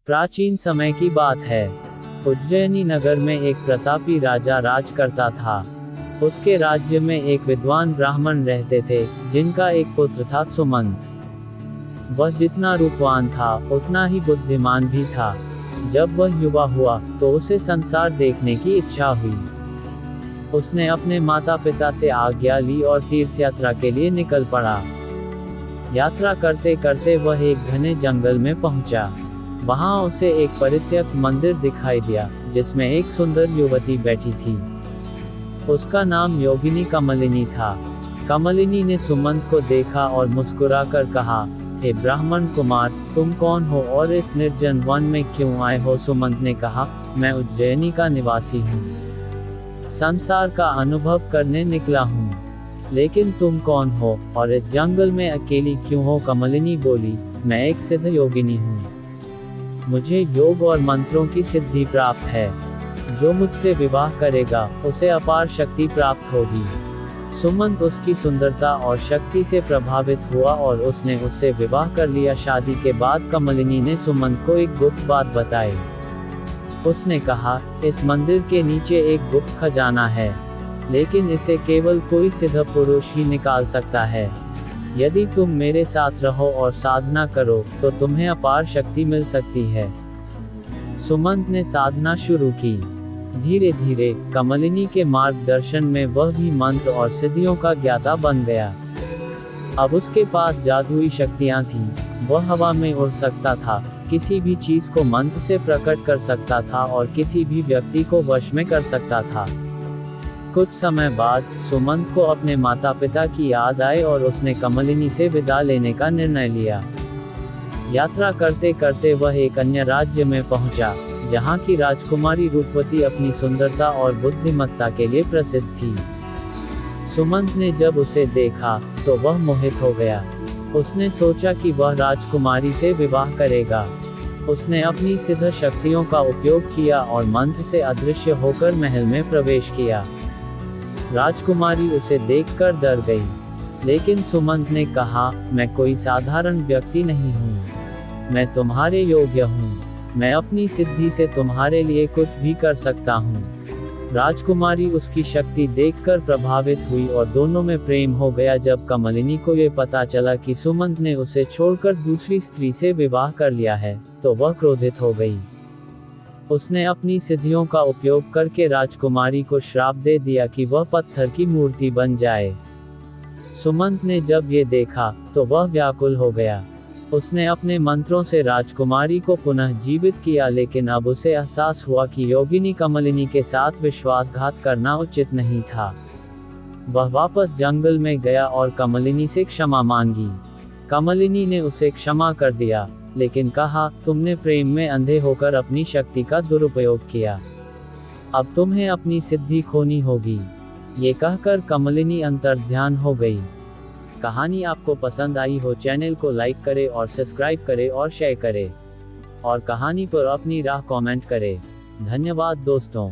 प्राचीन समय की बात है। उज्जैनी नगर में एक प्रतापी राजा राज करता था। उसके राज्य में एक विद्वान ब्राह्मण रहते थे, जिनका एक पुत्र था सुमंत। वह जितना रूपवान था, उतना ही बुद्धिमान भी था। जब वह युवा हुआ, तो उसे संसार देखने की इच्छा हुई। उसने अपने माता पिता से आज्ञा ली और तीर्थ यात्रा के लिए निकल पड़ा। यात्रा करते करते वह एक घने जंगल में पहुंचा। वहां उसे एक परित्यक्त मंदिर दिखाई दिया, जिसमें एक सुंदर युवती बैठी थी। उसका नाम योगिनी कमलिनी था। कमलिनी ने सुमंत को देखा और मुस्कुराकर कहा, हे ब्राह्मण कुमार, तुम कौन हो और इस निर्जन वन में क्यों आए हो? सुमंत ने कहा, मैं उज्जैनी का निवासी हूँ। संसार का अनुभव करने निकला हूँ। लेकिन तुम कौन हो और इस जंगल में अकेली क्यों हो? कमलिनी बोली, मैं एक सिद्ध योगिनी हूँ। मुझे योग और मंत्रों की सिद्धि प्राप्त है। जो मुझसे विवाह करेगा, उसे अपार शक्ति प्राप्त होगी। सुमंत उसकी सुंदरता और शक्ति से प्रभावित हुआ और उसने उससे विवाह कर लिया। शादी के बाद कमलिनी ने सुमंत को एक गुप्त बात बताई। उसने कहा, इस मंदिर के नीचे एक गुप्त खजाना है, लेकिन इसे केवल कोई सिद्ध पुरुष ही निकाल सकता है। यदि तुम मेरे साथ रहो और साधना करो, तो तुम्हें अपार शक्ति मिल सकती है। सुमंत ने साधना शुरू की। धीरे धीरे कमलिनी के मार्गदर्शन में वह भी मंत्र और सिद्धियों का ज्ञाता बन गया। अब उसके पास जादुई शक्तियां थीं। वह हवा में उड़ सकता था, किसी भी चीज को मंत्र से प्रकट कर सकता था और किसी भी व्यक्ति को वश में कर सकता था। कुछ समय बाद सुमंत को अपने माता पिता की याद आई और उसने कमलिनी से विदा लेने का निर्णय लिया। यात्रा करते करते वह एक अन्य राज्य में पहुंचा, जहां की राजकुमारी रूपवती अपनी सुंदरता और बुद्धिमत्ता के लिए प्रसिद्ध थी। सुमंत ने जब उसे देखा, तो वह मोहित हो गया। उसने सोचा कि वह राजकुमारी से विवाह करेगा। उसने अपनी सिद्ध शक्तियों का उपयोग किया और मंत्र से अदृश्य होकर महल में प्रवेश किया। राजकुमारी उसे देखकर डर गई, लेकिन सुमंत ने कहा, मैं कोई साधारण व्यक्ति नहीं हूँ। मैं तुम्हारे योग्य हूँ। मैं अपनी सिद्धि से तुम्हारे लिए कुछ भी कर सकता हूँ। राजकुमारी उसकी शक्ति देखकर प्रभावित हुई और दोनों में प्रेम हो गया। जब कमलिनी को ये पता चला कि सुमंत ने उसे छोड़कर दूसरी स्त्री से विवाह कर लिया है, तो वह क्रोधित हो गई। उसने अपनी सिद्धियों का उपयोग करके राजकुमारी को श्राप दे दिया कि वह पत्थर की मूर्ति बन जाए। सुमंत ने जब ये देखा, तो वह व्याकुल हो गया। उसने अपने मंत्रों से राजकुमारी को पुनः जीवित किया, लेकिन अब उसे एहसास हुआ कि योगिनी कमलिनी के साथ विश्वासघात करना उचित नहीं था। वह वापस जंगल में गया और कमलिनी से क्षमा मांगी। कमलिनी ने उसे क्षमा कर दिया, लेकिन कहा, तुमने प्रेम में अंधे होकर अपनी शक्ति का दुरुपयोग किया। अब तुम्हें अपनी सिद्धि खोनी होगी। ये कहकर कमलिनी अंतर्ध्यान हो गई। कहानी आपको पसंद आई हो, चैनल को लाइक करें और सब्सक्राइब करें और शेयर करें। और कहानी पर अपनी राय कमेंट करें। धन्यवाद दोस्तों।